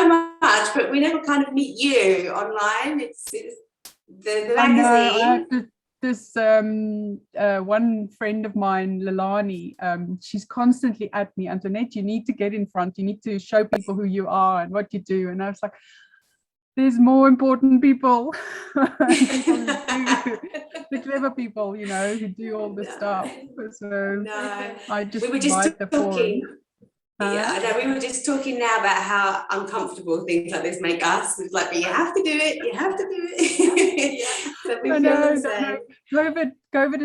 so much, but we never kind of meet you online. It's the I know. I magazine. have this one friend of mine, Lalani, she's constantly at me, Antoinette, you need to get in front. You need to show people who you are and what you do. And I was like, there's more important people, people who do, the clever people, you know, who do all this stuff. So I just we were just provide the forum. Yeah, I know. We were just talking now about how uncomfortable things like this make us. It's like, you have to do it. You have to do it. So we feel the same. COVID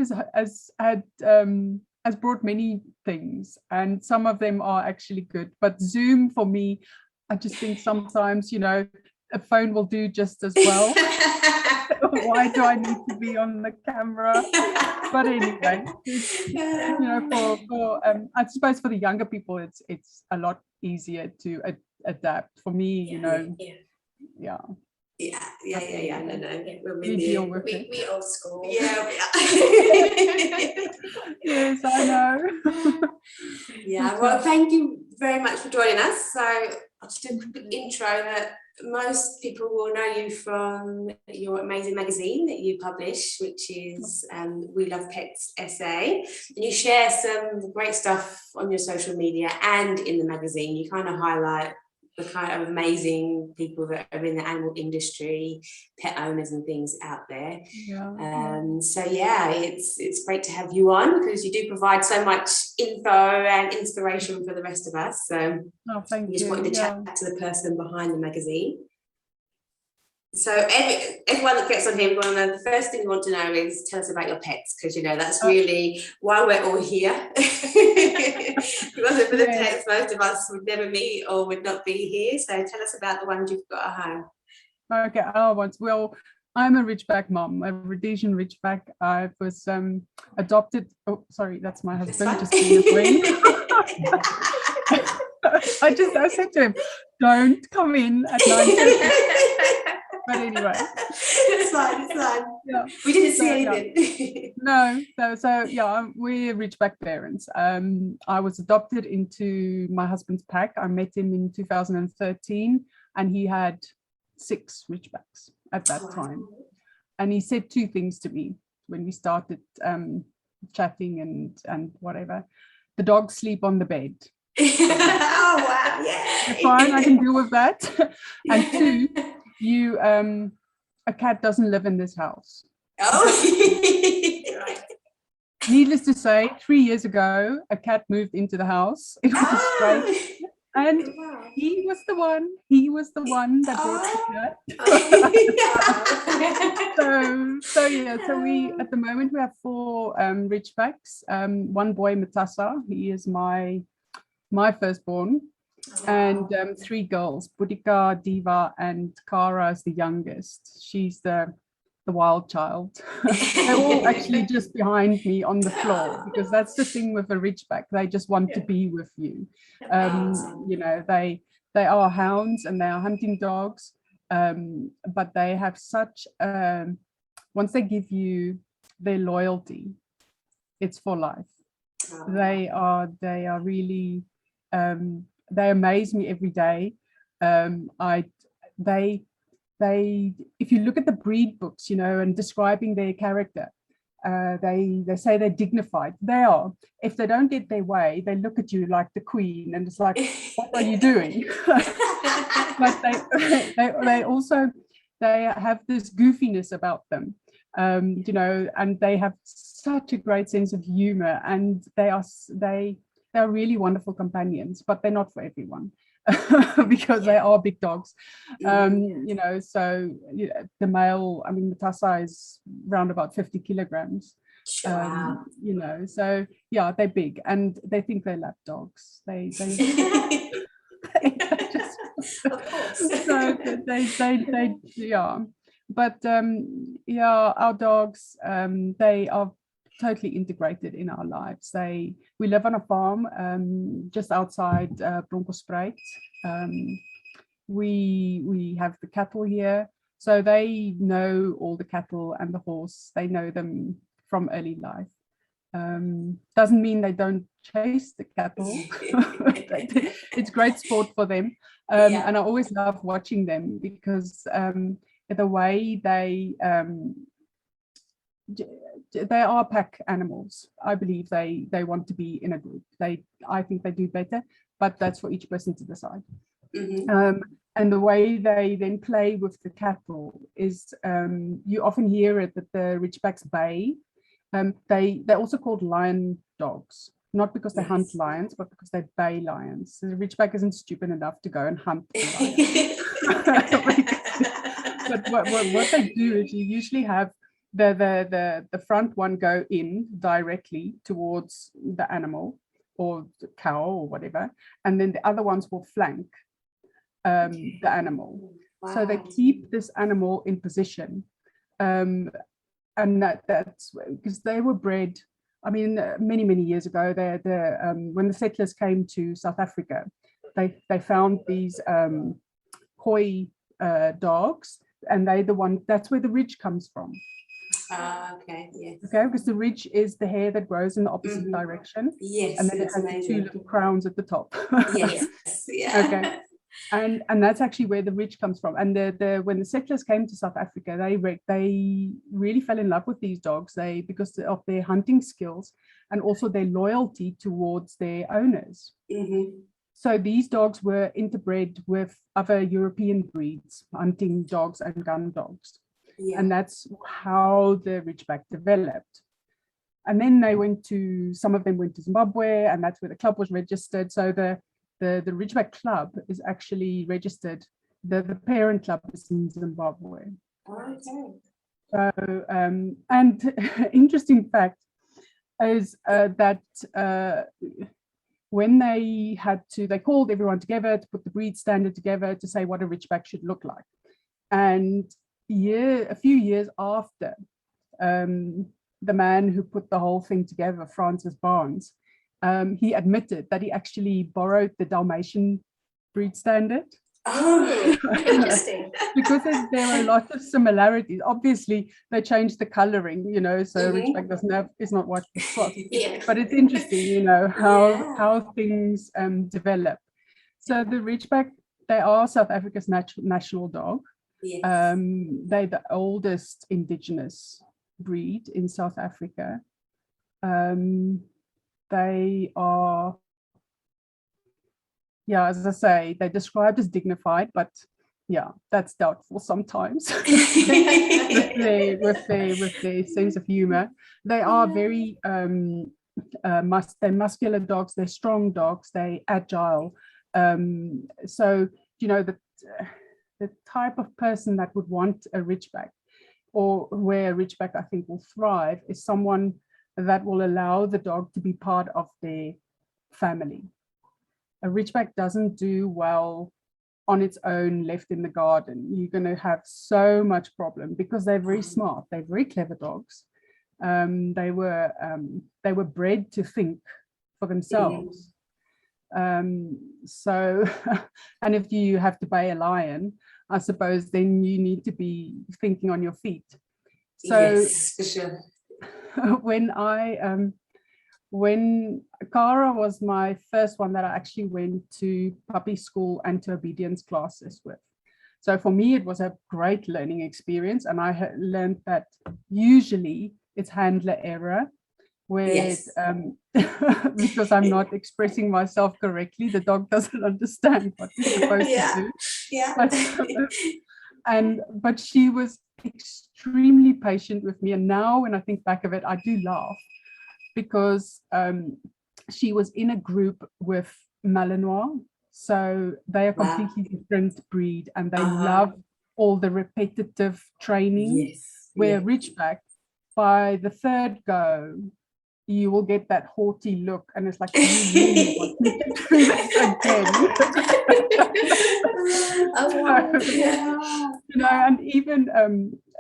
has brought many things, and some of them are actually good. But Zoom, for me, I just think sometimes, you know, a phone will do just as well. Why do I need to be on the camera? But anyway, you know, for I suppose for the younger people, it's a lot easier to adapt. For me, you know, Yeah. No. We deal with it. We old school. Yeah. Yes, I know. Yeah. Well, thank you very much for joining us. So I'll just do a quick intro that most people will know you from your amazing magazine that you publish, which is We Love Pets SA. And you share some great stuff on your social media and in the magazine. You kind of highlight the kind of amazing people that are in the animal industry, pet owners and things out there. So it's great to have you on, because you do provide so much info and inspiration for the rest of us. So thank you. Just wanted to chat to the person behind the magazine. So everyone that gets on here, the first thing we want to know is, tell us about your pets, because you know that's really why we're all here. If it wasn't for the pets, most of us would never meet or would not be here. So tell us about the ones you've got at home. Okay, well, I'm a Ridgeback mom, a Rhodesian Ridgeback. I was adopted. Oh, sorry, that's my husband just being annoying. I said to him, don't come in at 9:30. But anyway, it's fine. Yeah. We didn't see anything. No, we're Ridgeback parents. I was adopted into my husband's pack. I met him in 2013, and he had 6 Ridgebacks at that time. And he said 2 things to me when we started chatting and whatever. The dogs sleep on the bed. Oh wow, yeah. Fine, I can deal with that. And 2, a cat doesn't live in this house. Needless to say, 3 years ago, a cat moved into the house. It was great. And he was the one that brought the cat. So we, at the moment, we have 4 Ridgebacks. 1 boy, Matassa, he is my firstborn. And 3 girls, Boudica, Diva, and Cara is the youngest. She's the wild child. They're all actually just behind me on the floor, because that's the thing with a Ridgeback. They just want to be with you. You know, they are hounds and they are hunting dogs, but they have such once they give you their loyalty, it's for life. They are really they amaze me every day. They if you look at the breed books, you know, and describing their character, they say they're dignified. They are. If they don't get their way, they look at you like the queen, and it's like, what are you doing? But they also have this goofiness about them, you know, and they have such a great sense of humor, and they're really wonderful companions, but they're not for everyone. Because they are big dogs, you know. So the male, I mean, Matassa is around about 50 kilograms. You know, so yeah, they're big, and they think they lap dogs. They just, of course. So they yeah. But our dogs, they are totally integrated in our lives. We live on a farm just outside Bronkhorstspruit. We have the cattle here, so they know all the cattle and the horse. They know them from early life. Doesn't mean they don't chase the cattle. It's great sport for them. And I always love watching them because the way they are pack animals. I believe they want to be in a group. I think they do better, but that's for each person to decide. And the way they then play with the cattle is you often hear it that the Ridgebacks bay. They're also called lion dogs, not because they hunt lions, but because they bay lions. So the Ridgeback isn't stupid enough to go and hunt a lion. But what they do is you usually have the front one go in directly towards the animal or the cow or whatever, and then the other ones will flank the animal. Wow. So they keep this animal in position. And that's because they were bred, I mean, many years ago, when the settlers came to South Africa, they found these koi dogs, and that's where the ridge comes from. Okay, yes. Okay, because the ridge is the hair that grows in the opposite direction. Yes, and then it has the two little crowns at the top. Yes, yeah. Okay. And that's actually where the ridge comes from. And when the settlers came to South Africa, they really fell in love with these dogs because of their hunting skills and also their loyalty towards their owners. So these dogs were interbred with other European breeds, hunting dogs and gun dogs. And that's how the Ridgeback developed. And then some of them went to Zimbabwe, and that's where the club was registered. So the Ridgeback Club is actually registered. The parent club is in Zimbabwe. Okay. So, and interesting fact is that when they called everyone together to put the breed standard together to say what a Ridgeback should look like. And a few years after, the man who put the whole thing together, Francis Barnes, he admitted that he actually borrowed the Dalmatian breed standard. Oh, interesting. Because there are a lot of similarities. Obviously, they changed the coloring, so Ridgeback is not white with spots. But it's interesting, how things develop. So the Ridgeback, they are South Africa's national dog. Yes. They're the oldest indigenous breed in South Africa. They are, as I say, they're described as dignified, but that's doubtful sometimes with their sense of humor. They are very they're muscular dogs, they're strong dogs, they're agile. So the type of person that would want a Ridgeback, or where a Ridgeback I think will thrive, is someone that will allow the dog to be part of their family. A Ridgeback doesn't do well on its own, left in the garden. You're going to have so much problem because they're very smart. They're very clever dogs. They were bred to think for themselves. So, and if you have to bay a lion, I suppose then you need to be thinking on your feet. So, yes, for sure. When Cara was my first one that I actually went to puppy school and to obedience classes with. So for me, it was a great learning experience. And I learned that usually it's handler error, where because I'm not expressing myself correctly, the dog doesn't understand what it's supposed to do. But she was extremely patient with me. And now when I think back of it, I do laugh because she was in a group with Malinois. So they are completely different breed, and they love all the repetitive training. Where Ridgeback, by the third go, you will get that haughty look, and it's like, you really want me to do this again? And even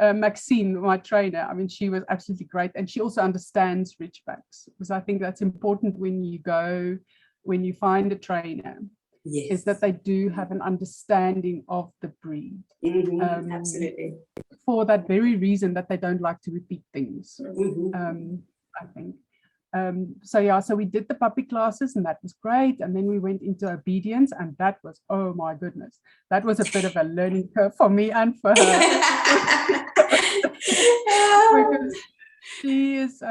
Maxine, my trainer, I mean, she was absolutely great, and she also understands Ridgebacks, because I think that's important when you find a trainer, is that they do have an understanding of the breed. Absolutely. For that very reason that they don't like to repeat things, I think. So we did the puppy classes, and that was great. And then we went into obedience, and that was, oh my goodness, that was a bit of a learning curve for me and for her. Because she is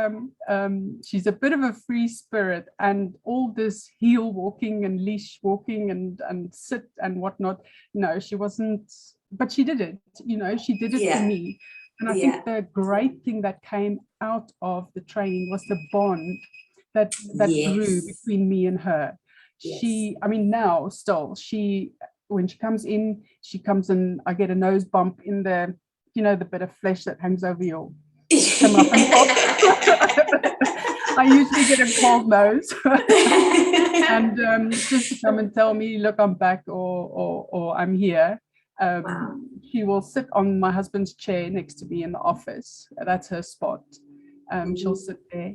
she's a bit of a free spirit, and all this heel walking and leash walking and sit and whatnot, no, she wasn't, but she did it, she did it for me. And I think the great thing that came out of the training was the bond that grew between me and her. Now still, when she comes in, I get a nose bump in the bit of flesh that hangs over your I usually get a cold nose and just to come and tell me, look, I'm back, or I'm here. She will sit on my husband's chair next to me in the office. That's her spot. She'll sit there,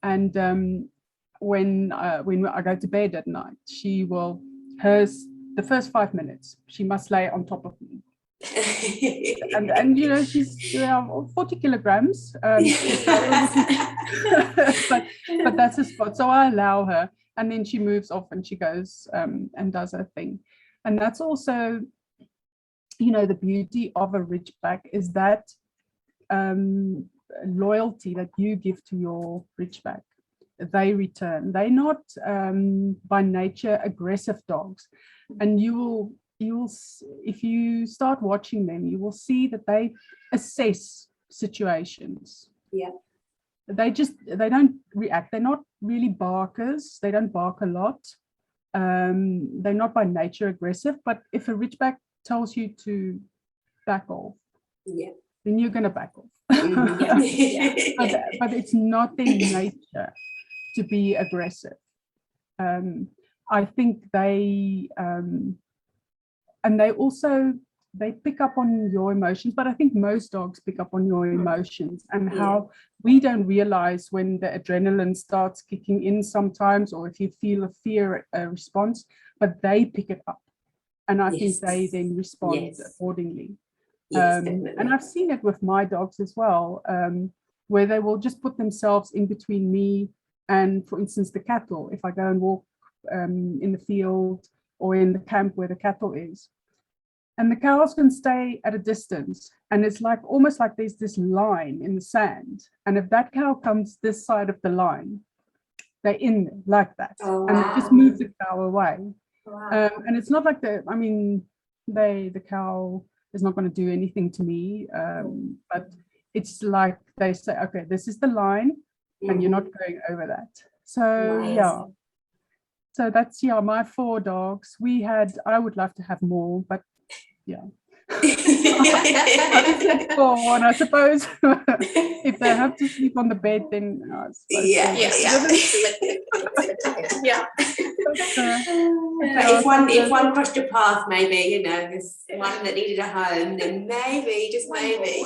and when I go to bed at night, she will, the first 5 minutes she must lay on top of me. and she's 40 kilograms, but that's a spot, so I allow her, and then she moves off and she goes and does her thing. And that's also the beauty of a Ridgeback, is that loyalty that you give to your Ridgeback, they return. They're not by nature aggressive dogs, and you will, if you start watching them, you will see that they assess situations. They don't react. They're not really barkers. They don't bark a lot. They're not by nature aggressive, but if a Ridgeback tells you to back off, then you're going to back off. But it's not their nature to be aggressive. I think they and they pick up on your emotions, but I think most dogs pick up on your emotions, and how we don't realize when the adrenaline starts kicking in sometimes, or if you feel a fear response, but they pick it up, and I think they then respond accordingly. And I've seen it with my dogs as well, where they will just put themselves in between me and, for instance, the cattle. If I go and walk in the field or in the camp where the cattle is, and the cows can stay at a distance, and it's like almost like there's this line in the sand, and if that cow comes this side of the line, they're in there like that. And it just moves the cow away. And it's not like the cow is not going to do anything to me, but it's like they say, okay, this is the line, and you're not going over that. So so that's my 4 dogs. I would love to have more, but I said 4, and I suppose if they have to sleep on the bed, then if one crossed your path, maybe there's one that needed a home, then maybe, just maybe.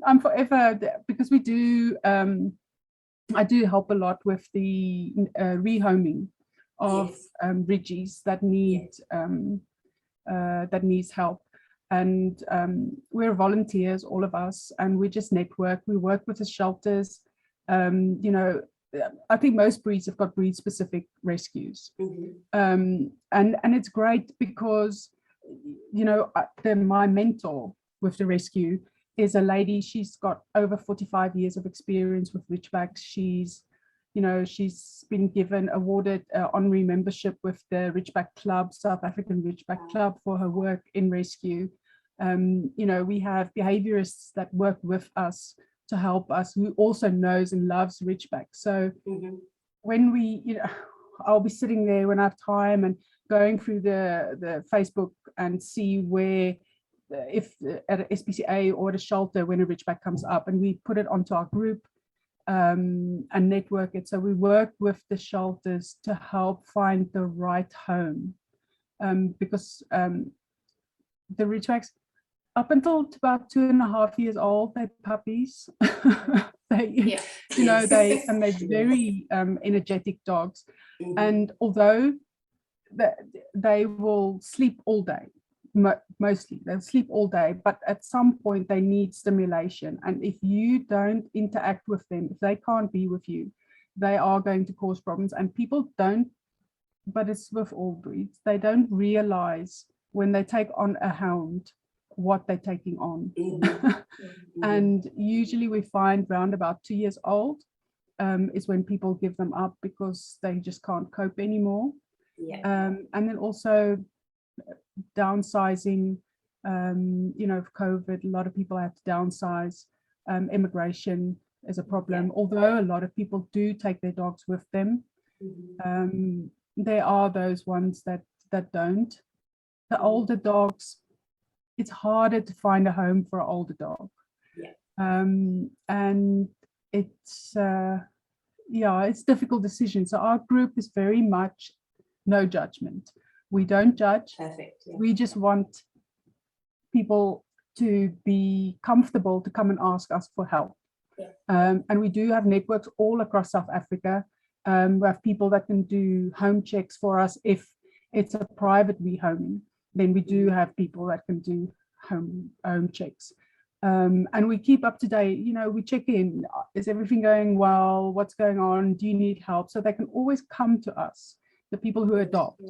I'm forever, because we do. I do help a lot with the rehoming of Ridgies that needs help, and we're volunteers, all of us, and we just network. We work with the shelters. I think most breeds have got breed specific rescues, and it's great because my mentor with the rescue is a lady. She's got over 45 years of experience with Ridgebacks. She's been awarded honorary membership with the Ridgeback Club, South African Ridgeback Club, for her work in rescue. We have behaviorists that work with us to help us, who also knows and loves Ridgeback. So when I'll be sitting there when I have time and going through the Facebook and see where, if at a SPCA or at a shelter, when a Ridgeback comes up, and we put it onto our group and network it. So we work with the shelters to help find the right home, because the Ridgebacks, up until about 2.5 years old, they're puppies. They're very energetic dogs, and although they will sleep all day, mostly they'll sleep all day, but at some point they need stimulation, and if you don't interact with them, if they can't be with you, they are going to cause problems. And people don't, but it's with all breeds, they don't realize when they take on a hound what they're taking on. And usually we find around about 2 years old is when people give them up because they just can't cope anymore. And then also downsizing, of COVID, a lot of people have to downsize. Immigration is a problem, although a lot of people do take their dogs with them. There are those ones that don't. The older dogs, it's harder to find a home for an older dog. And it's it's a difficult decision. So our group is very much no judgment. We don't judge. Perfect. We just want people to be comfortable to come and ask us for help. And we do have networks all across South Africa. We have people that can do home checks for us. If it's a private rehoming, then we do have people that can do home checks. And we keep up to date, we check in. Is everything going well? What's going on? Do you need help? So they can always come to us, the people who adopt.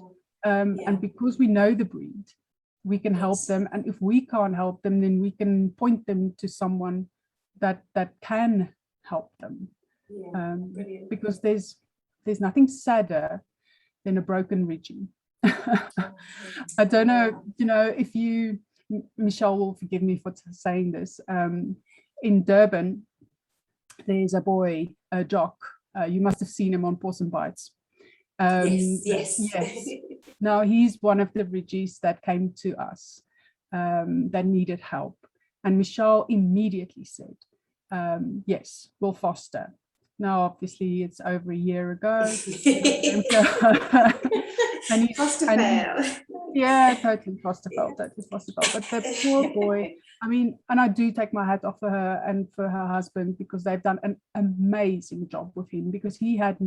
And because we know the breed, we can help them. And if we can't help them, then we can point them to someone that can help them. Because there's nothing sadder than a broken Ridgie. I don't know, if you, Michelle will forgive me for saying this. In Durban, there's a boy, a Jock. You must have seen him on Paws and Bites. Yes. Now he's one of the Ridgies that came to us that needed help, and Michelle immediately said, yes, we'll foster. Now obviously it's over a year ago. And he's foster fail. Yeah, totally foster fail. But the poor boy, and I do take my hat off for her and for her husband, because they've done an amazing job with him, because he had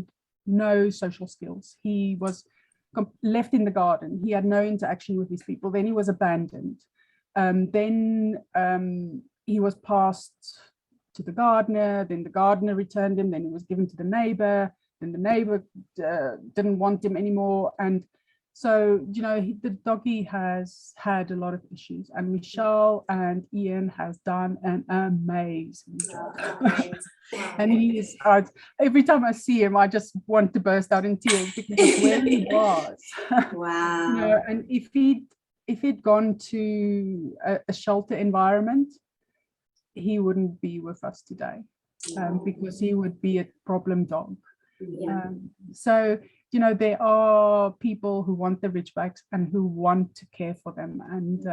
no social skills. He was left in the garden. He had no interaction with his people. Then he was abandoned. Then he was passed to the gardener. Then the gardener returned him. Then he was given to the neighbor. Then the neighbor didn't want him anymore. And so, the doggy has had a lot of issues, and Michelle and Ian has done an amazing job. And he is out. Every time I see him, I just want to burst out in tears, because of where he was. Wow. And if he'd gone to a shelter environment, he wouldn't be with us today, because he would be a problem dog. So there are people who want the Ridgebacks and who want to care for them, and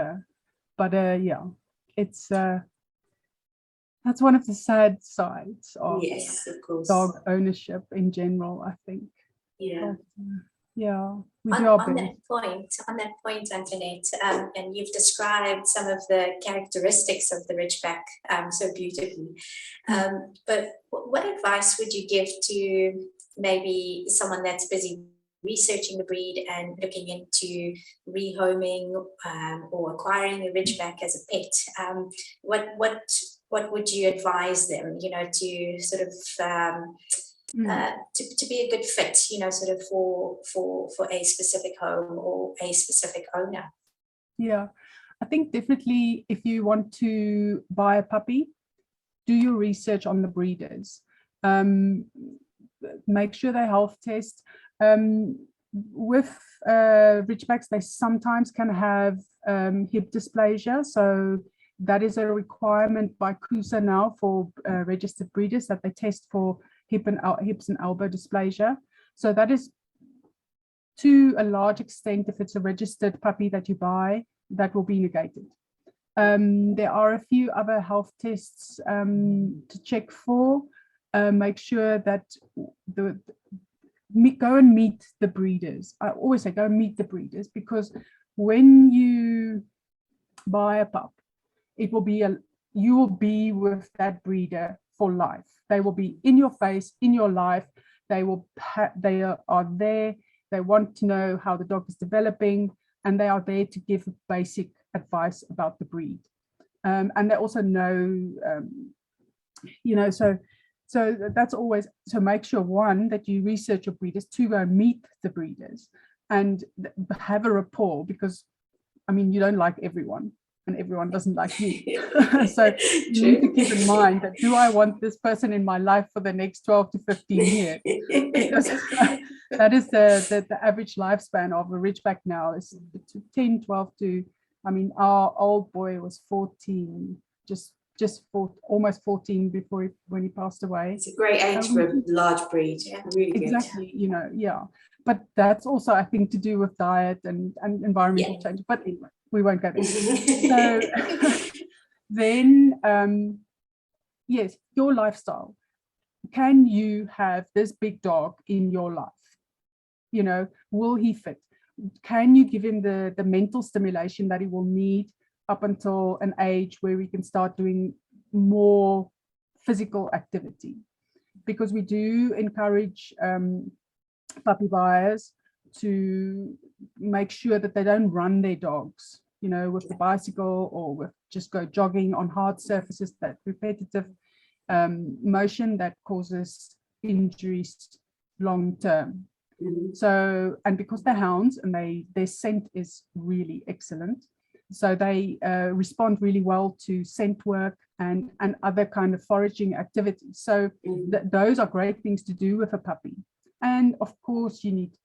it's that's one of the sad sides of dog ownership in general, I think. We do our best. On that point, Antonette, and you've described some of the characteristics of the Ridgeback so beautifully. But what advice would you give to maybe someone that's busy researching the breed and looking into rehoming or acquiring a Ridgeback as a pet? What would you advise them, to sort of to be a good fit, sort of for a specific home or a specific owner? Yeah, I think definitely if you want to buy a puppy, do your research on the breeders. Make sure they health test. With Ridgebacks, they sometimes can have hip dysplasia, so that is a requirement by CUSA now for registered breeders, that they test for hips and elbow dysplasia. So that is, to a large extent, if it's a registered puppy that you buy, that will be negated. There are a few other health tests to check for. Make sure that go and meet the breeders. I always say go meet the breeders, because when you buy a pup, you will be with that breeder for life. They will be in your face, in your life. They are there. They want to know how the dog is developing. and they are there to give basic advice about the breed. And they also know, so that's always, so make sure, one, that you research your breeders, two, go meet the breeders and have a rapport, because you don't like everyone and everyone doesn't like you. So you need to keep in mind that, do I want this person in my life for the next 12 to 15 years? Because that is the average lifespan of a Ridgeback now, is 10, 12 to, our old boy was 14, almost 14 when he passed away. It's a great age for a large breed. Yeah, really good. Exactly, yeah. But that's also, I think, to do with diet and environmental change. But anyway, we won't go there. So then, yes, your lifestyle. Can you have this big dog in your life? Will he fit? Can you give him the mental stimulation that he will need up until an age where we can start doing more physical activity? Because we do encourage puppy buyers to make sure that they don't run their dogs, with the bicycle, or with just go jogging on hard surfaces, that repetitive motion that causes injuries long term. So, and because they're hounds and their scent is really excellent, so they respond really well to scent work and other kind of foraging activities. So those are great things to do with a puppy. And of course, you need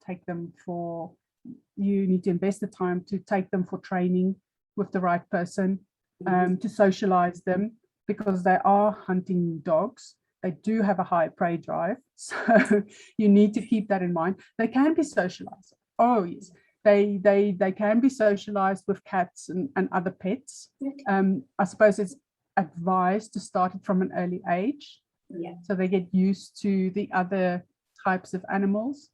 to invest the time to take them for training with the right person, to socialize them, because they are hunting dogs. They do have a high prey drive. So you need to keep that in mind. They can be socialized. Oh, yes. They can be socialized with cats and other pets. I suppose it's advised to start it from an early age. So they get used to the other types of animals.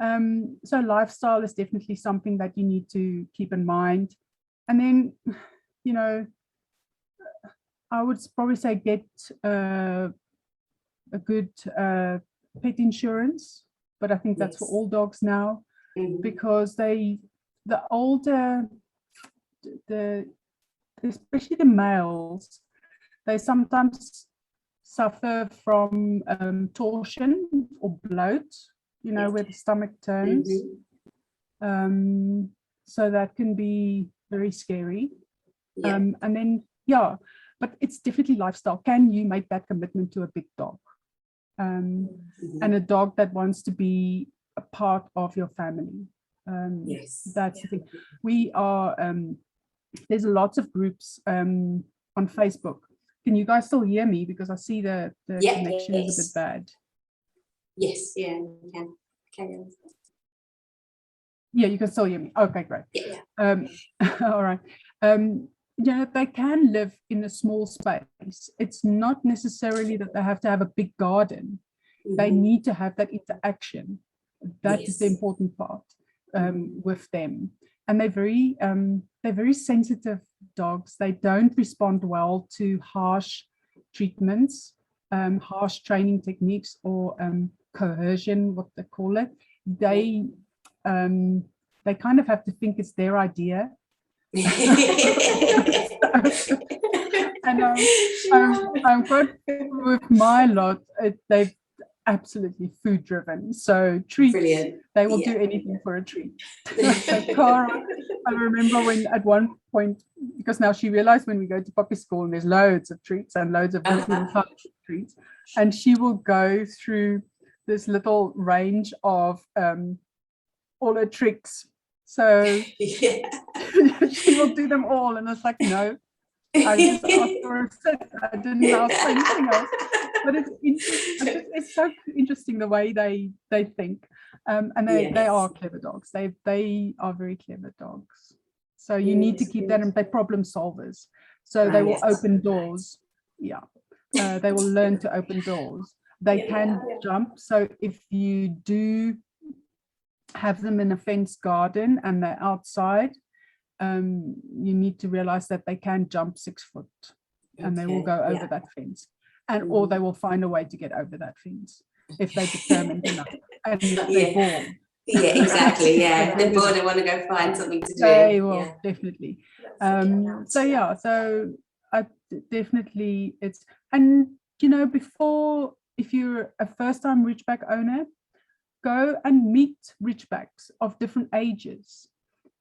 So lifestyle is definitely something that you need to keep in mind. And then, I would probably say get a good pet insurance, but I think that's for all dogs now, because the older, especially the males, they sometimes suffer from torsion or bloat, where the stomach turns. So that can be very scary. And then, but it's definitely lifestyle. Can you make that commitment to a big dog? And a dog that wants to be a part of your family. That's the thing. We are, there's lots of groups on Facebook. Can you guys still hear me? Because I see the connection is a bit bad. Yes, we can. Carry on. Yeah, you can still hear me. Okay, great. All right. They can live in a small space. It's not necessarily that they have to have a big garden. They need to have that interaction. That is the important part with them. And they're very sensitive dogs. They don't respond well to harsh treatments, harsh training techniques, or coercion, what they call it. They kind of have to think it's their idea. And I'm quite with my lot. They've absolutely food driven. So treats, brilliant. They will do anything for a treat. So Cara, I remember when at one point, because now she realized when we go to puppy school and there's loads of treats and loads of different types of treats, and she will go through this little range of all her tricks. So she will do them all, and it's like, no, I just asked for a set. I didn't ask for anything else. But it's so interesting the way they think, and they are clever dogs. They are very clever dogs. So you need to keep that, and they're problem solvers. So they will open doors. They will learn to open doors. They can jump. So if you do have them in a fenced garden and they're outside, you need to realize that they can jump 6 foot, and they will go over that fence, and or they will find a way to get over that fence if they're determined enough and if they're born. Yeah, exactly. Yeah, the board, I want to go find something to do. They will, Yeah. definitely. So yeah. So I definitely and before, if you're a first-time Ridgeback owner, go and meet Ridgebacks of different ages.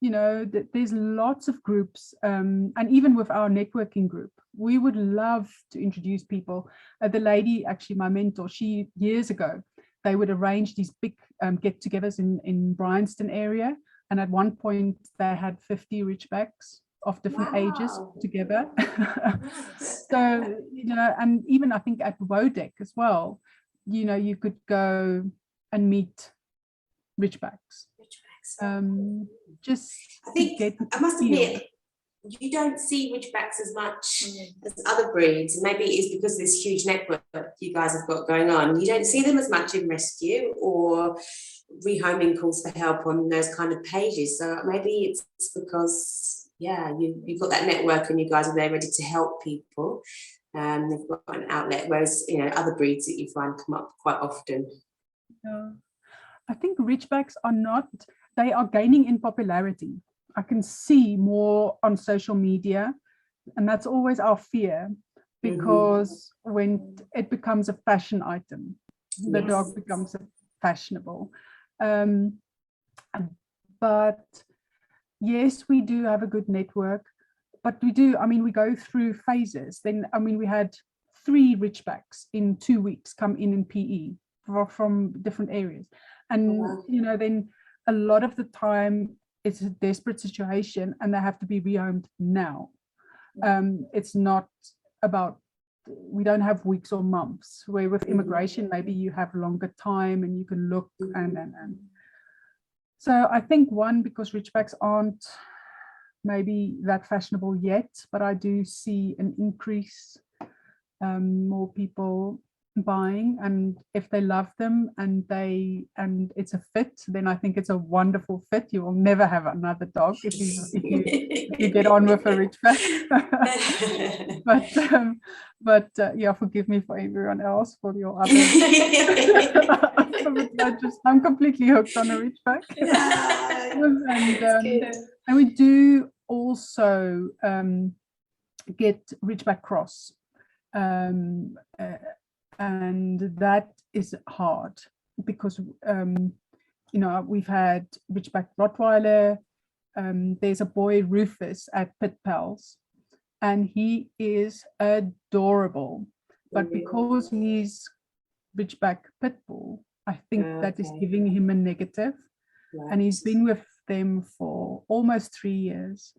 There's lots of groups, and even with our networking group, we would love to introduce people. The lady, actually my mentor, she years ago, they would arrange these big get-togethers in Bryanston area, and at one point they had 50 Ridgebacks of different ages together. So and even I think at Wodeck as well, you could go and meet Ridgebacks. Just I think I must admit, you don't see Ridgebacks as much as other breeds. Maybe it is because of this huge network you guys have got going on. You don't see them as much in rescue or rehoming calls for help on those kind of pages. So maybe it's because, you've got that network and you guys are there ready to help people. They've got an outlet, whereas other breeds that you find come up quite often. I think Ridgebacks they are gaining in popularity. I can see more on social media, and that's always our fear, because when it becomes a fashion item, the dog becomes fashionable. But yes, we do have a good network, but we go through phases. Then, we had 3 Ridgebacks in 2 weeks come in PE from different areas. And, then a lot of the time it's a desperate situation and they have to be rehomed now. It's not about, we don't have weeks or months, where with immigration, maybe you have longer time and you can look and. So I think because Ridgebacks aren't maybe that fashionable yet, but I do see an increase, more people buying, and if they love them and it's a fit, then I think it's a wonderful fit. You will never have another dog if you get on with a Ridgeback. but forgive me for everyone else for your other. I'm completely hooked on a Ridgeback. And we do also get Ridgeback cross. And that is hard because we've had Ridgeback Rottweiler. There's a boy, Rufus, at Pit Pals, and he is adorable, but because he's Ridgeback Pitbull, I think that is giving him a negative. And he's been with them for almost 3 years.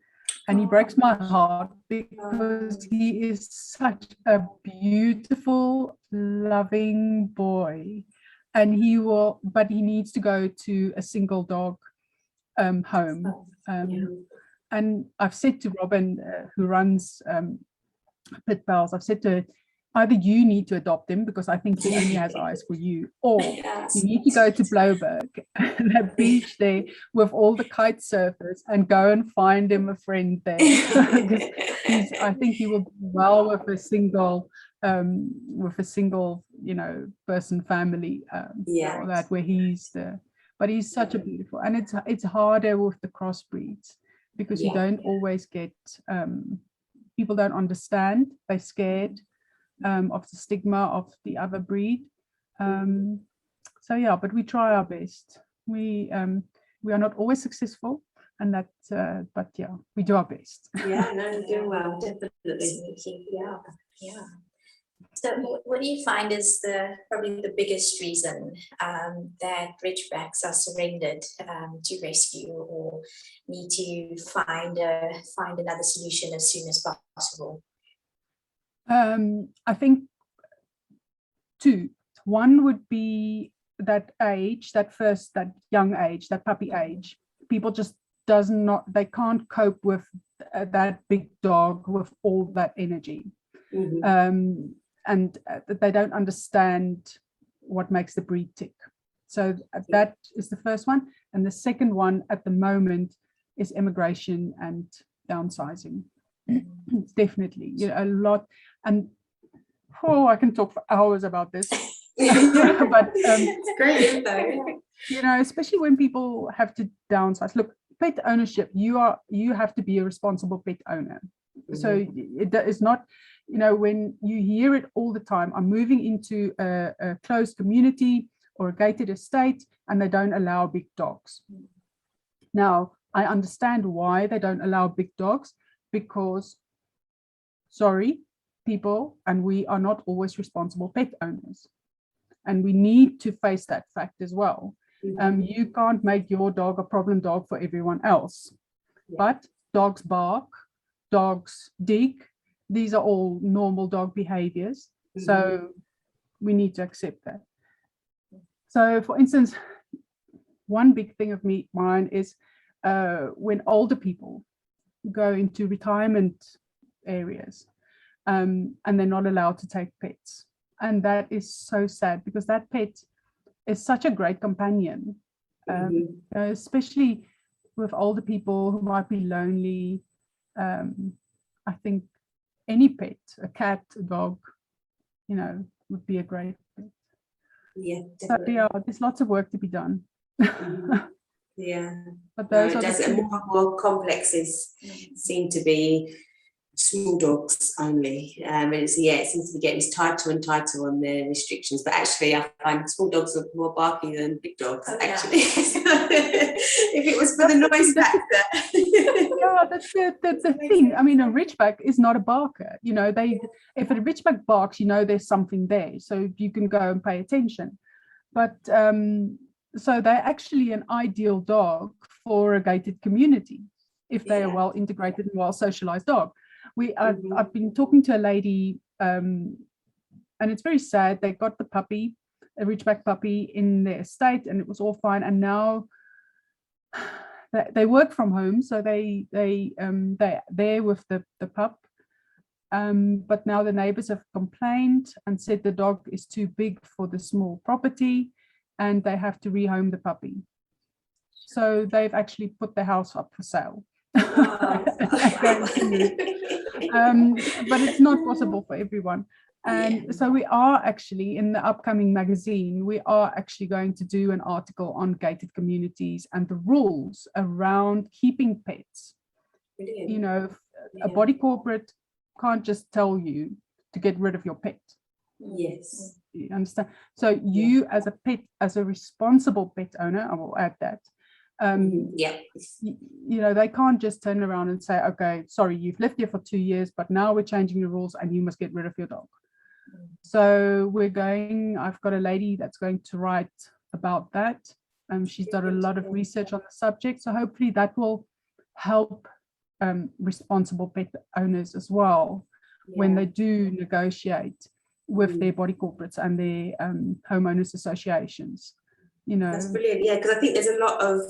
And he breaks my heart because he is such a beautiful, loving boy. And but he needs to go to a single dog home. And I've said to Robin, who runs Pit Pals, I've said to her, either you need to adopt him because I think he only has eyes for you, or you need to go to Bloberg, that beach there with all the kite surfers, and go and find him a friend there. I think he will do well with a single person family, that where but he's such a beautiful, and it's harder with the crossbreeds because you don't always get, people don't understand, they're scared of the stigma of the other breed. But we try our best. We are not always successful, and that but we do our best. You're doing well, definitely. So what do you find is probably the biggest reason that Ridgebacks are surrendered to rescue, or need to find another solution as soon as possible? I think 2. One would be that age, that young age, that puppy age. People just they can't cope with that big dog with all that energy. And they don't understand what makes the breed tick. So that is the first one. And the second one at the moment is immigration and downsizing. Definitely, a lot. And I can talk for hours about this. But it's great info. Especially when people have to downsize. Look, pet ownership, you have to be a responsible pet owner. So it is not, when you hear it all the time, I'm moving into a closed community or a gated estate and they don't allow big dogs. Now, I understand why they don't allow big dogs, because, sorry, people, and we are not always responsible pet owners. And we need to face that fact as well. You can't make your dog a problem dog for everyone else. But dogs bark, dogs dig. These are all normal dog behaviors. So we need to accept that. So, for instance, one big thing of mine is when older people go into retirement areas and they're not allowed to take pets. And that is so sad, because that pet is such a great companion, especially with older people who might be lonely. I think any pet, a cat, a dog, would be a great pet. Yeah, definitely. So, there's lots of work to be done. Yeah, but those and more complexes seem to be small dogs only. It seems to be getting tighter and tighter on their restrictions. But actually, I find small dogs are more barky than big dogs. Actually, if it was for the noise factor. That's the thing. I mean, a Ridgeback is not a barker. If a Ridgeback barks, there's something there, so you can go and pay attention. But so they're actually an ideal dog for a gated community if they are well integrated and well socialized dog. I've been talking to a lady, and it's very sad. They got the puppy, a Ridgeback puppy, in their estate, and it was all fine. And now they work from home, so they're there with the pup. But now the neighbors have complained and said the dog is too big for the small property, and they have to rehome the puppy. So they've actually put the house up for sale. But it's not possible for everyone. And so we are actually, in the upcoming magazine, we are actually going to do an article on gated communities and the rules around keeping pets. Brilliant. A body corporate can't just tell you to get rid of your pet. Yes. You understand? So you as a responsible pet owner, I will add that, they can't just turn around and say, okay, sorry, you've lived here for 2 years, but now we're changing the rules and you must get rid of your dog. So I've got a lady that's going to write about that. She's done a lot of research on the subject, so hopefully that will help responsible pet owners as well when they do negotiate with their body corporates and their homeowners associations. That's brilliant, because I think there's a lot of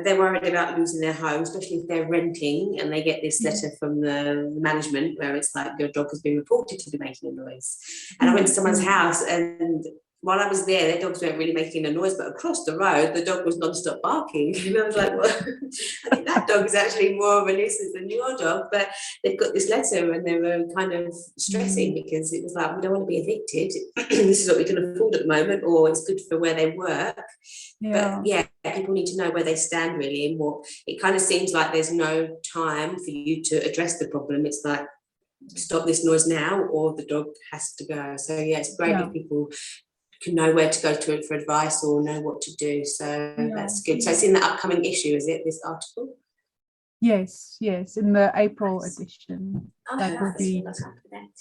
they're worried about losing their home, especially if they're renting and they get this letter from the management where it's like, your dog has been reported to be making a noise. And I went to someone's house, and while I was there, their dogs weren't really making a noise, but across the road, the dog was non-stop barking. And I was like, well, I think that dog is actually more of a nuisance than your dog. But they've got this letter and they were kind of stressing because it was like, we don't want to be evicted. This is what we can afford at the moment, or it's good for where they work. But people need to know where they stand really, and what it kind of seems like there's no time for you to address the problem. It's like, stop this noise now, or the dog has to go. So it's great if people can know where to go to for advice or know what to do. So that's good. So it's in the upcoming issue, is it, this article? Yes, in the April edition. That will be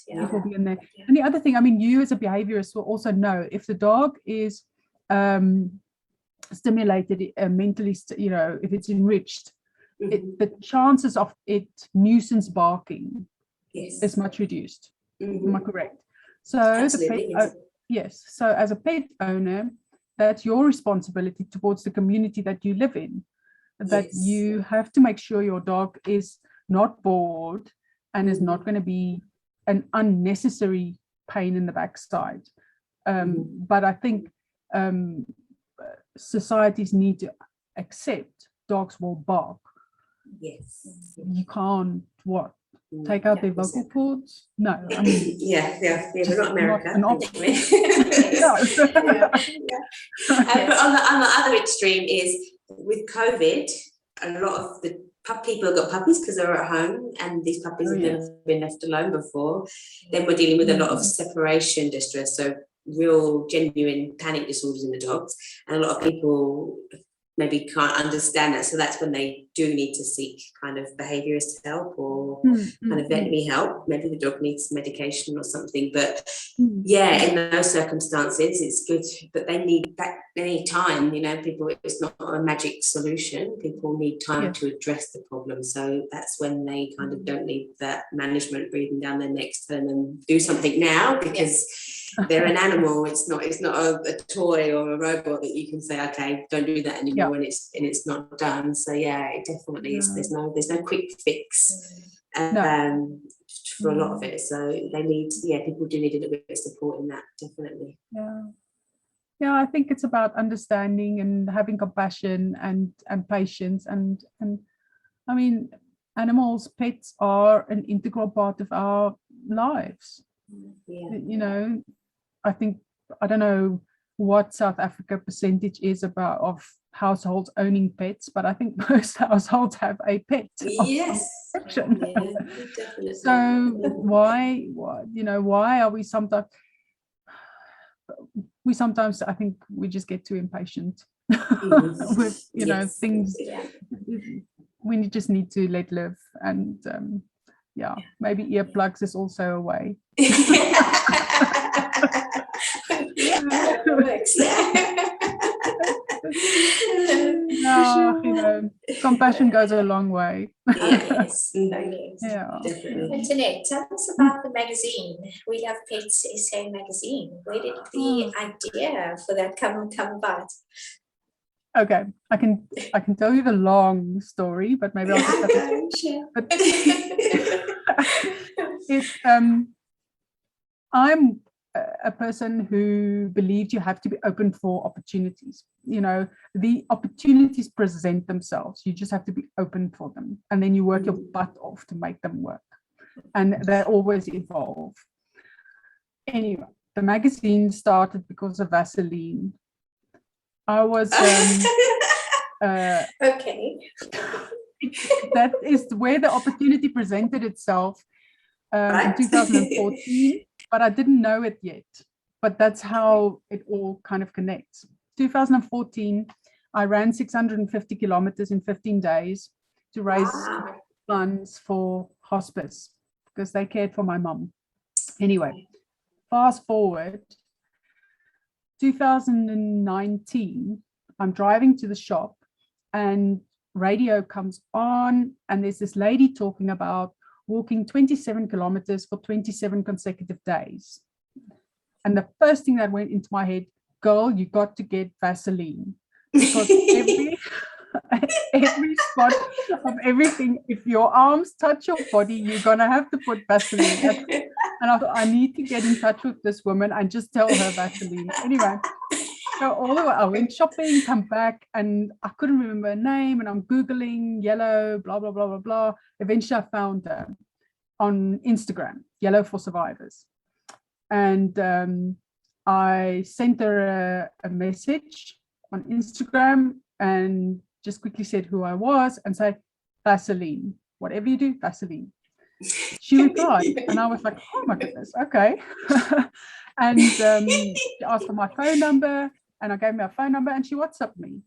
it will be in there. And the other thing, I mean, you as a behaviorist will also know if the dog is stimulated mentally, if it's enriched, the chances of it nuisance barking is much reduced. Am I correct? So so as a pet owner, that's your responsibility towards the community that you live in, that you have to make sure your dog is not bored and is not going to be an unnecessary pain in the backside. But I think societies need to accept dogs will bark. Yes. You can't take out their vocal cords. No, I mean, yeah, we're not America. Not an option. No. But on the other extreme is with COVID, a lot of the people have got puppies because they're at home, and these puppies have never been left alone before. Then we're dealing with a lot of separation distress, so real genuine panic disorders in the dogs, and a lot of people maybe can't understand that, so that's when they do need to seek kind of behaviourist help or kind of veterinary help. Maybe the dog needs medication or something, but yeah, in those circumstances it's good, but they need time, people, it's not a magic solution. People need time to address the problem, so that's when they kind of don't need that management breathing down their necks, telling them do something now, because they're an animal. It's not a toy or a robot that you can say, okay, don't do that anymore, and it's not done. So it definitely is. There's no quick fix for a lot of it. So they need, people do need a little bit of support in that, definitely. Yeah, I think it's about understanding and having compassion and patience, and I mean, animals, pets are an integral part of our lives. I think, I don't know what South Africa percentage is of households owning pets, but I think most households have a pet. Yes. Definitely. So why are we sometimes, I think we just get too impatient with, things. We just need to let live, and maybe earplugs is also a way. Compassion goes a long way. Yes. Definitely. Antonette, tell us about the magazine. We Love Pets SA Magazine. Where did the idea for that come about? Okay, I can tell you the long story, but maybe I'll just I'm a person who believed you have to be open for opportunities. The opportunities present themselves. You just have to be open for them, and then you work your butt off to make them work, and they always evolve. Anyway, the magazine started because of Vaseline. I was okay. That is where the opportunity presented itself in 2014, but I didn't know it yet. But that's how it all kind of connects. 2014, I ran 650 kilometers in 15 days to raise funds for hospice, because they cared for my mum. Anyway, fast forward, 2019, I'm driving to the shop and radio comes on, and there's this lady talking about walking 27 kilometers for 27 consecutive days. And the first thing that went into my head, girl, you got to get Vaseline, because every spot of everything, if your arms touch your body, you're gonna have to put Vaseline. And I thought, I need to get in touch with this woman and just tell her Vaseline. Anyway, so all the way I went shopping, come back, and I couldn't remember her name, and I'm Googling yellow, blah, blah, blah, blah, blah. Eventually I found her on Instagram, Yellow for Survivors. And I sent her a message on Instagram and just quickly said who I was and said, Vaseline, whatever you do, Vaseline. She replied, and I was like, oh my goodness, okay. And she asked for my phone number, and I gave her phone number, and she WhatsApped me.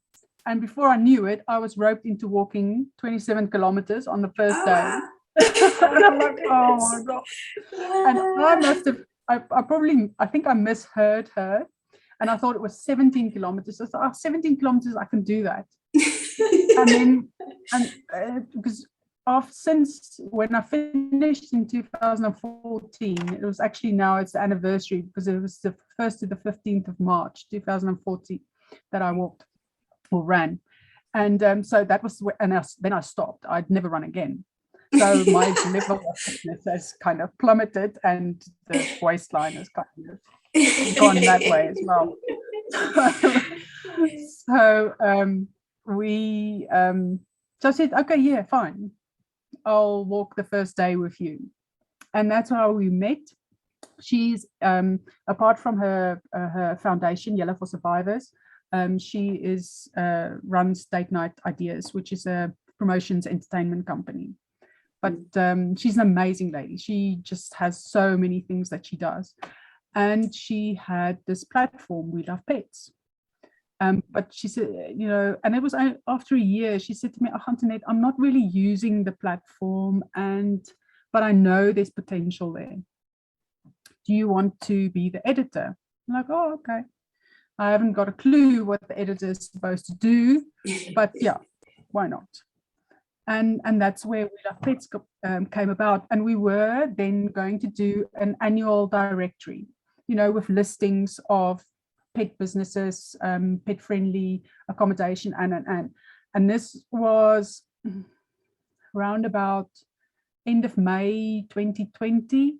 And before I knew it, I was roped into walking 27 kilometers on the first day. And I'm like, oh my God. And I must have, I think I misheard her, and I thought it was 17 kilometers. I thought, 17 kilometers, I can do that. And then, because since when I finished in 2014, it was actually, now it's the anniversary, because it was the 1st to the 15th of March 2014 that I walked or ran. And so that was, then I stopped. I'd never run again. So my level of fitness has kind of plummeted, and the waistline has kind of gone that way as well. So so I said, okay, yeah, fine. I'll walk the first day with you. And that's how we met. She's apart from her foundation, Yellow for Survivors, she is runs Date Night Ideas, which is a promotions entertainment company. But she's an amazing lady. She just has so many things that she does. And she had this platform, We Love Pets. But she said, you know, and it was after a year, she said to me, "Oh, Antonette, I'm not really using the platform, but I know there's potential there. Do you want to be the editor?" I'm like, "Oh, okay." I haven't got a clue what the editor is supposed to do, but yeah, why not? And that's where We Love Pets came about. And we were then going to do an annual directory, you know, with listings of pet businesses, pet friendly accommodation, and this was around about end of May 2020.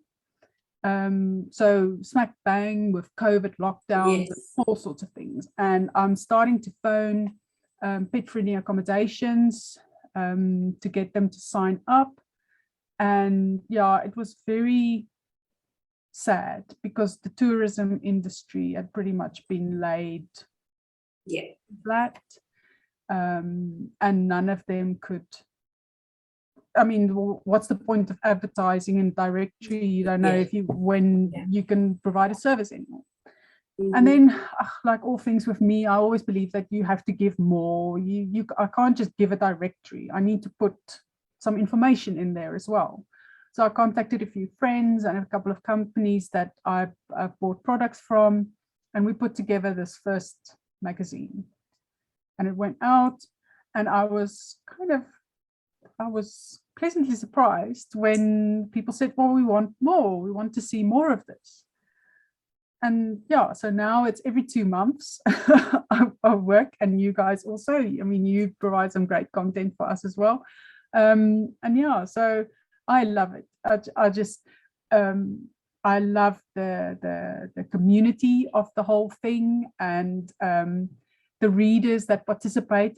So smack bang with COVID lockdown, Yes. all sorts of things. And I'm starting to phone pet friendly accommodations to get them to sign up. And yeah, it was very sad because the tourism industry had pretty much been laid flat, and none of them could. I mean, what's the point of advertising in directory? You don't know if you you can provide a service anymore. And then, like all things with me, I always believe that you have to give more. I can't just give a directory. I need to put some information in there as well. So I contacted a few friends and a couple of companies that I've bought products from, and we put together this first magazine. And it went out, and I was pleasantly surprised when people said, "Well, we want more. We want to see more of this." And yeah, so now it's every 2 months of work, and you guys also, I mean, you provide some great content for us as well. And yeah, so I love it. I love the community of the whole thing, and the readers that participate.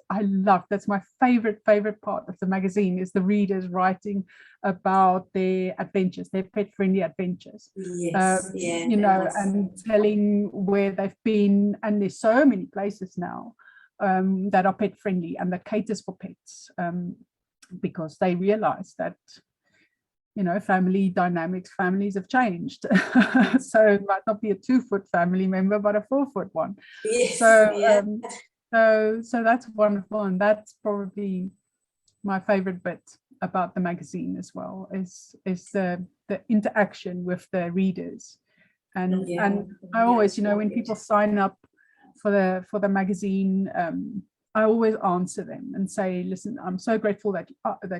That's my favorite part of the magazine, is the readers writing about their adventures, their pet friendly adventures. You know, and telling where they've been. And there's so many places now that are pet friendly and that caters for pets, because they realize that, you know, family dynamics, families have changed. So it might not be a 2-foot family member, but a 4-foot one. So that's wonderful. And that's probably my favorite bit about the magazine as well, is the interaction with the readers. And I always, you know, when people sign up for the magazine, I always answer them and say, "Listen, I'm so grateful that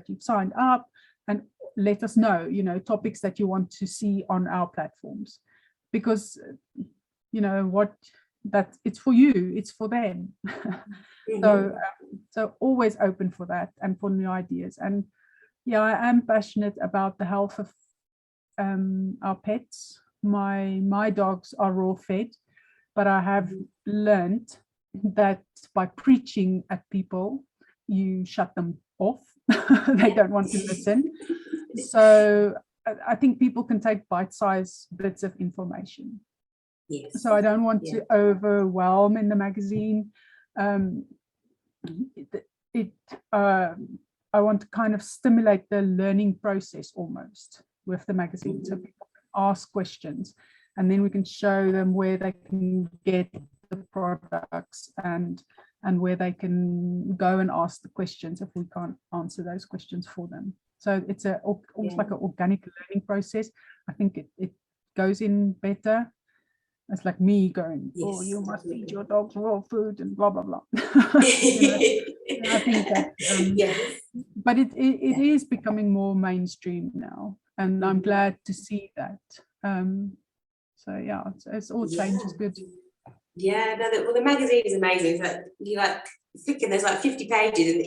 you've signed up, and let us know, you know, topics that you want to see on our platforms, because, you know, that it's for you, it's for them." So always open for that and for new ideas. And yeah, I am passionate about the health of our pets. My dogs are raw fed, but I have learned that by preaching at people, you shut them off. They don't want to listen. So I think people can take bite-sized bits of information. So I don't want to overwhelm in the magazine. I want to kind of stimulate the learning process almost with the magazine. So people can ask questions, and then we can show them where they can get the products and where they can go and ask the questions if we can't answer those questions for them. So it's almost like an organic learning process. I think it goes in better. It's like me going, "Oh, you must eat your dog's raw food," and blah blah blah. You know, I think that, but it is becoming more mainstream now, and I'm glad to see that. So yeah, it's all change is good. The magazine is amazing. It's like you thinking there's like 50 pages, and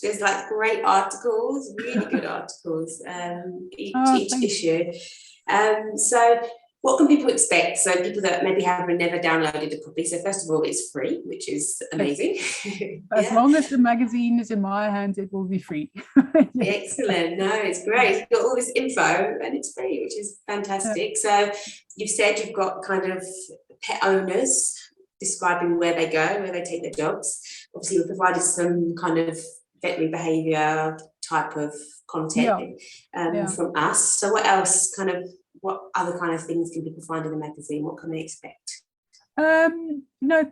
there's like great articles, really good articles, each issue. So what can people expect? So people that maybe have never downloaded a copy. So first of all, it's free, which is amazing. As long as the magazine is in my hands, it will be free. Yes. Excellent. No, it's great. You've got all this info and it's free, which is fantastic. So you've said you've got kind of pet owners describing where they go, where they take their dogs. Obviously, we've provided some kind of veterinary behaviour type of content from us. So what other kind of things can people find in the magazine? What can they expect?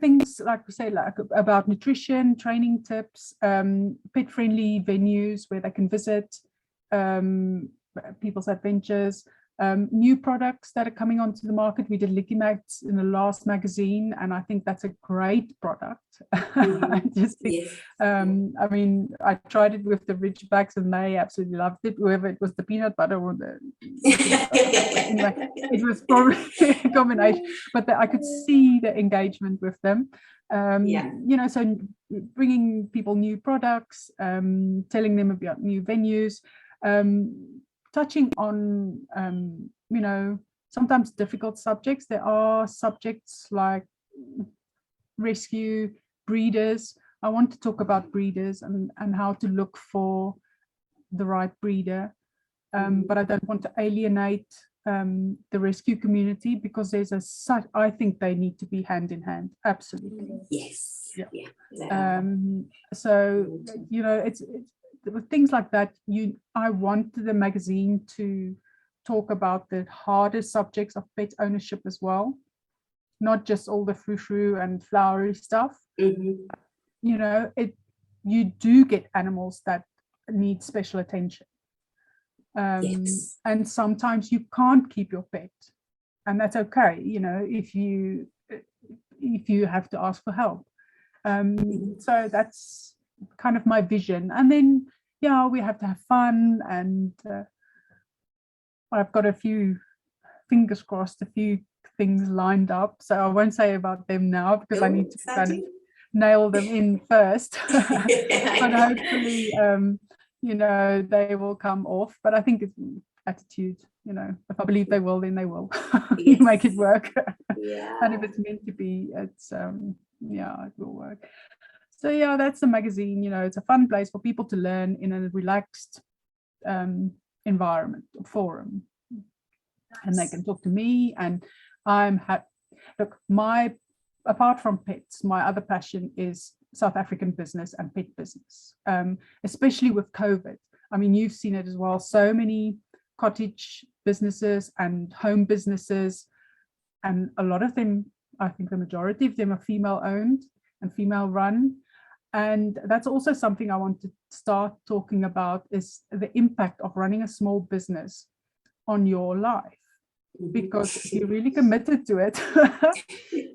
Things like we say, like about nutrition, training tips, pet-friendly venues where they can visit, people's adventures, new products that are coming onto the market. We did Ridgebacks in the last magazine, and I think that's a great product. I just think, I mean, I tried it with the Ridgebacks and they absolutely loved it, whether it was the peanut butter or the anyway, it was probably a combination, but I could see the engagement with them. So bringing people new products, telling them about new venues, touching on, sometimes difficult subjects. There are subjects like rescue, breeders. I want to talk about breeders and how to look for the right breeder. But I don't want to alienate the rescue community, because I think they need to be hand in hand. Absolutely. Yes. Yeah. So, it's with things like that, I want the magazine to talk about the harder subjects of pet ownership as well, not just all the frou-frou and flowery stuff. You do get animals that need special attention, and sometimes you can't keep your pet, and that's okay, if you have to ask for help. So that's kind of my vision. And then we have to have fun, and I've got a few, fingers crossed, a few things lined up, so I won't say about them now because I need to kind of nail them in first. But hopefully they will come off. But I think it's attitude, if I believe they will, then they will. You make it work. And if it's meant to be, it's it will work. So that's the magazine. It's a fun place for people to learn in a relaxed environment, forum, and they can talk to me. And I'm happy. Look, apart from pets, my other passion is South African business and pet business, especially with COVID. I mean, you've seen it as well. So many cottage businesses and home businesses, and a lot of them, I think the majority of them, are female owned and female run. And that's also something I want to start talking about, is the impact of running a small business on your life. Because if you're really committed to it,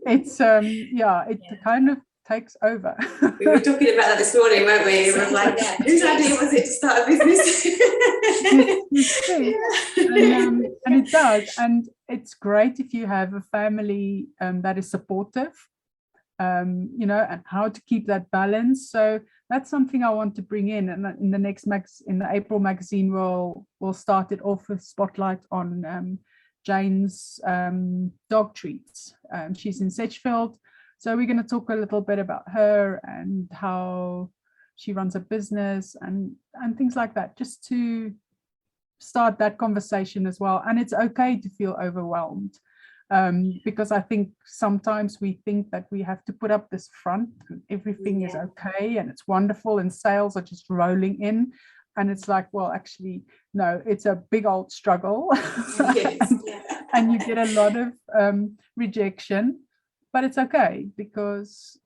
it's kind of takes over. We were talking about that this morning, weren't we? We were like, whose idea was it to start a business? And it does. And it's great if you have a family that is supportive, and how to keep that balance. So that's something I want to bring in. And in the next in the April magazine, we'll start it off with spotlight on Jane's dog treats. She's in Sedgefield. So we're going to talk a little bit about her and how she runs a business and things like that, just to start that conversation as well. And it's okay to feel overwhelmed, because I think sometimes we think that we have to put up this front and everything is okay and it's wonderful and sales are just rolling in. And it's like, well, actually, no, it's a big old struggle. And you get a lot of rejection, but it's okay, because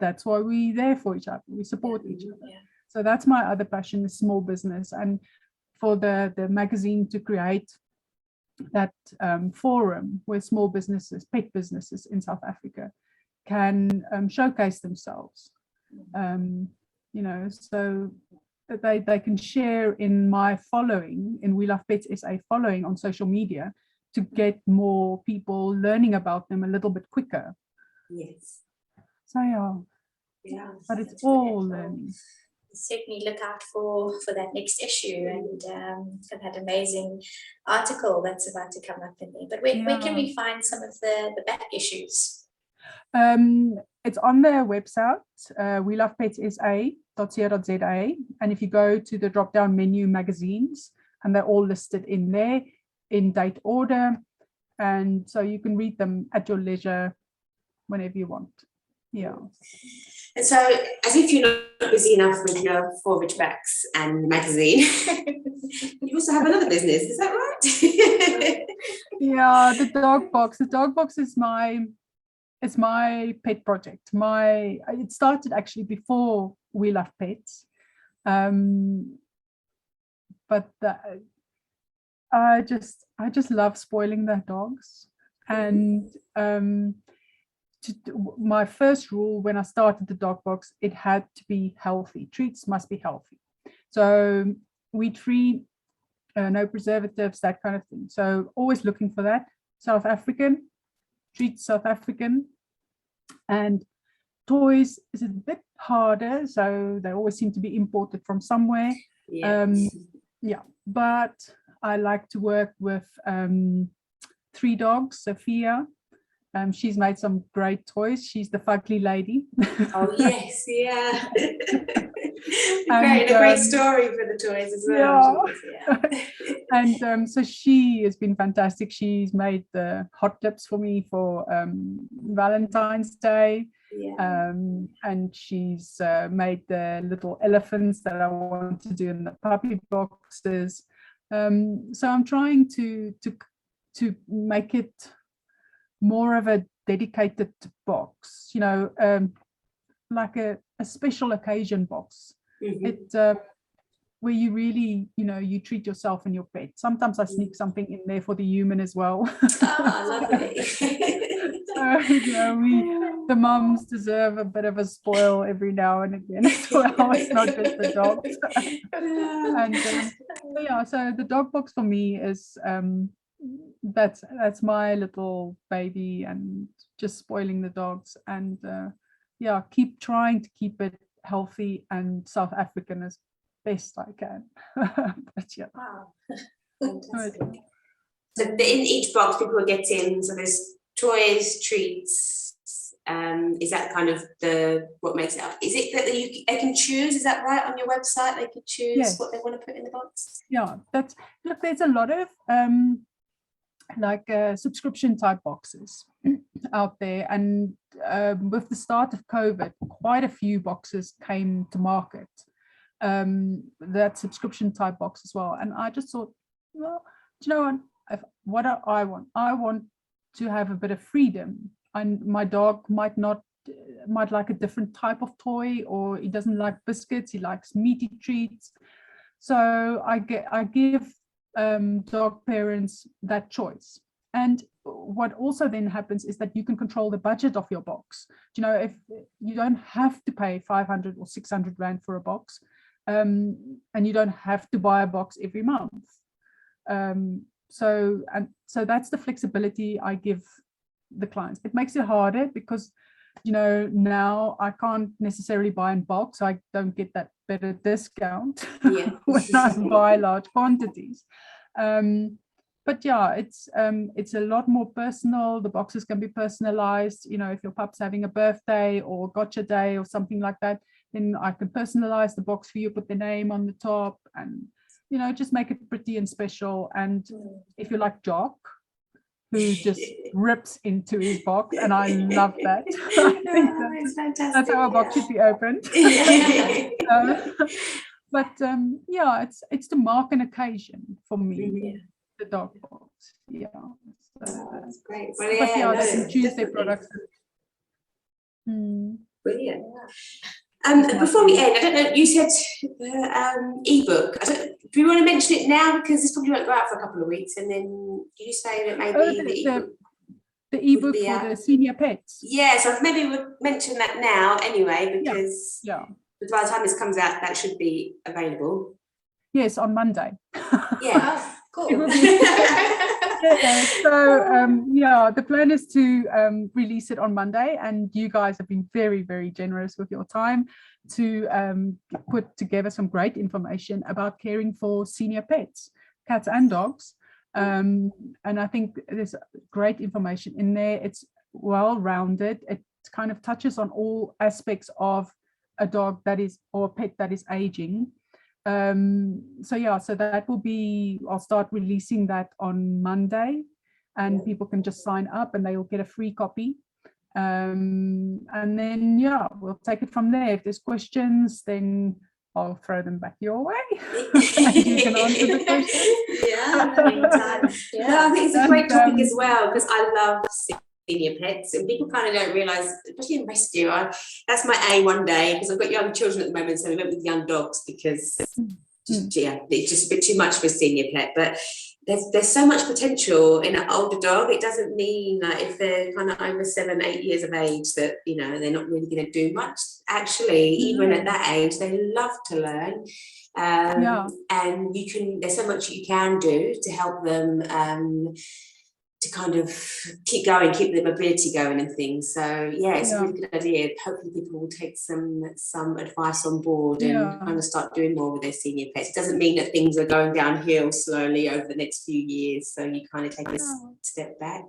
that's why we're there for each other. We support each other. So that's my other passion, is small business. And for the magazine to create that forum where small businesses, pet businesses in South Africa can showcase themselves. So that they can share in my following, in We Love Pets SA following on social media, to get more people learning about them a little bit quicker. Yes. So but it's all learning. certainly look out for that next issue and for that amazing article that's about to come up in there. But where can we find some of the back issues? It's on their website, welovepetsa.co.za, and if you go to the drop-down menu magazines, and they're all listed in there in date order, and so you can read them at your leisure whenever you want. Yeah. And so, as if you're not busy enough with your 4 Ridgebacks and magazine, you also have another business, is that right? Yeah, the dog box. The dog box is my pet project. It started actually before We Love Pets, but I just love spoiling the dogs. And my first rule when I started the dog box, it had to be healthy. Treats must be healthy. So wheat-free, no preservatives, that kind of thing. So always looking for that. South African, treats South African. And toys is a bit harder, so they always seem to be imported from somewhere. But I like to work with 3 dogs. Sophia, she's made some great toys. She's the fugly lady. Oh yes, yeah. A great story for the toys as well. And so she has been fantastic. She's made the hot lips for me for Valentine's Day. And she's made the little elephants that I want to do in the puppy boxes. So I'm trying to make it more of a dedicated box, like a special occasion box. It where you really, you treat yourself and your pet. Sometimes I sneak something in there for the human as well. Lovely. The mums deserve a bit of a spoil every now and again as well. It's not just the dogs. And so the dog box for me is that's my little baby, and just spoiling the dogs, and keep trying to keep it healthy and South African as best I can. But yeah. Wow. Fantastic. So in each box people are getting, so there's toys, treats. Is that kind of what makes it up? Is it that they can choose? Is that right, on your website? They can choose what they want to put in the box. Yeah, there's a lot of subscription type boxes out there, and with the start of COVID, quite a few boxes came to market. That subscription type box as well, and I just thought, well, do you know what do I want? I want to have a bit of freedom, and my dog might like a different type of toy, or he doesn't like biscuits, he likes meaty treats. So I give dog parents that choice. And what also then happens is that you can control the budget of your box. If you don't have to pay 500 or 600 Rand for a box, and you don't have to buy a box every month. So that's the flexibility I give the clients. It makes it harder because now I can't necessarily buy in bulk, so I don't get that better discount when I buy large quantities. But it's a lot more personal. The boxes can be personalized. If your pup's having a birthday or gotcha day or something like that, then I can personalize the box for you, put the name on the top, and just make it pretty and special. And if you like Jock, who just rips into his box, and I love that. I think that's how a box should be opened. But it's to mark an occasion for me. The dog box, so that's great. But they can choose their products. Brilliant. Before we end, I don't know, you said the ebook. Do we want to mention it now, because this probably won't go out for a couple of weeks, and then you say that maybe the ebook for the senior pets? Yeah, so maybe we'll mention that now anyway, because by the time this comes out, that should be available. Yes, on Monday. Yeah. cool. Yeah, so yeah, the plan is to release it on Monday, and you guys have been very, very generous with your time to put together some great information about caring for senior pets, cats and dogs. And I think there's great information in there. It's well-rounded. It kind of touches on all aspects of a dog that is, or a pet that is aging. So yeah, so that will be, I'll start releasing that on Monday, and people can just sign up and they will get a free copy. And then yeah, we'll take it from there. If there's questions, then I'll throw them back your way. And you can answer the questions. Anytime. No, I think it's a great topic as well, because I love senior pets, and people kind of don't realise, especially in rescue, that's my aim one day, because I've got young children at the moment, so we went with young dogs because yeah, it's just a bit too much for a senior pet. But there's so much potential in an older dog. It doesn't mean that if they're kind of over 7-8 years of age that, you know, they're not really going to do much. Actually, even at that age, they love to learn. And there's so much you can do to help them to kind of keep going, keep their mobility going and things. So yeah, it's a really good idea. Hopefully people will take some advice on board and kind of start doing more with their senior pets. It doesn't mean that things are going downhill slowly over the next few years, so you kind of take a step back.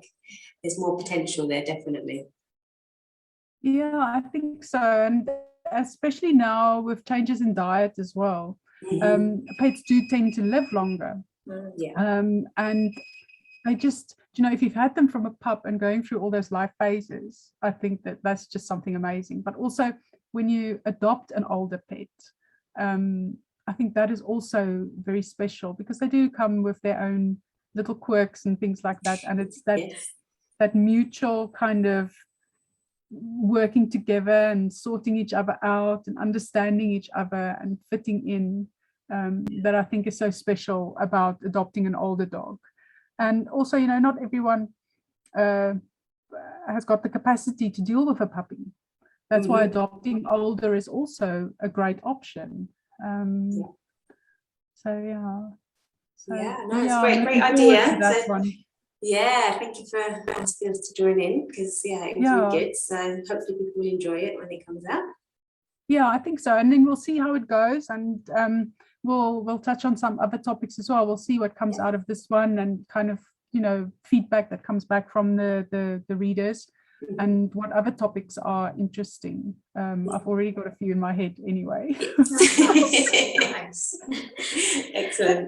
There's more potential there, definitely. Yeah, I think so. And especially now with changes in diet as well, pets do tend to live longer. And I just, you know, if you've had them from a pup and going through all those life phases, I think that's just something amazing. But also when you adopt an older pet, I think that is also very special, because they do come with their own little quirks and things like that. And it's that mutual kind of working together and sorting each other out and understanding each other and fitting in, that I think is so special about adopting an older dog. And also, you know, not everyone has got the capacity to deal with a puppy. That's why adopting older is also a great option. So yeah. It's a great idea. Thank you for asking us to join in, because it was really good. So hopefully people will enjoy it when it comes out. Yeah, I think so. And then we'll see how it goes, and we'll touch on some other topics as well. We'll see what comes out of this one, and kind of, you know, feedback that comes back from the readers, and what other topics are interesting. I've already got a few in my head anyway. Nice. Excellent.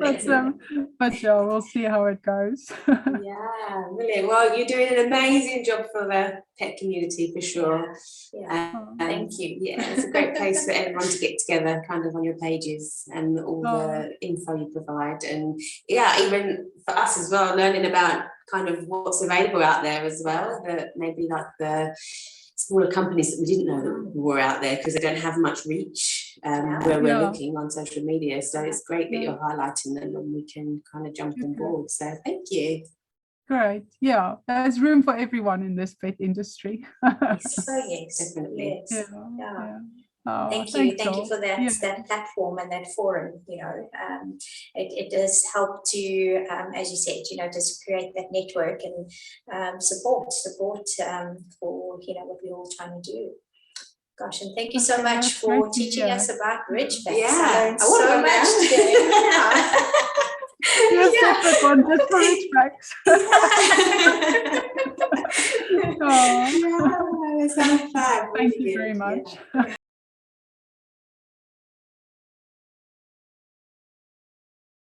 But yeah, we'll see how it goes. Yeah, brilliant. Well, you're doing an amazing job for the pet community, for sure. Thank you. Yeah, it's a great place for everyone to get together, kind of on your pages, and all the info you provide. And even for us as well, learning about kind of what's available out there as well, that maybe like the smaller companies that we didn't know that were out there, because they don't have much reach where we're looking on social media. So it's great that you're highlighting them, and we can kind of jump on board. So thank you. Great. Yeah, there's room for everyone in this pet industry. Yes, definitely. Thank you for that platform and that forum. You know, it does help to, as you said, you know, just create that network and support for, you know, what we're all trying to do. Gosh, and thank you so much for teaching us about Ridgebacks. I learned so much today. You're separate one just for Ridgebacks. That's so fun. Thank you very much.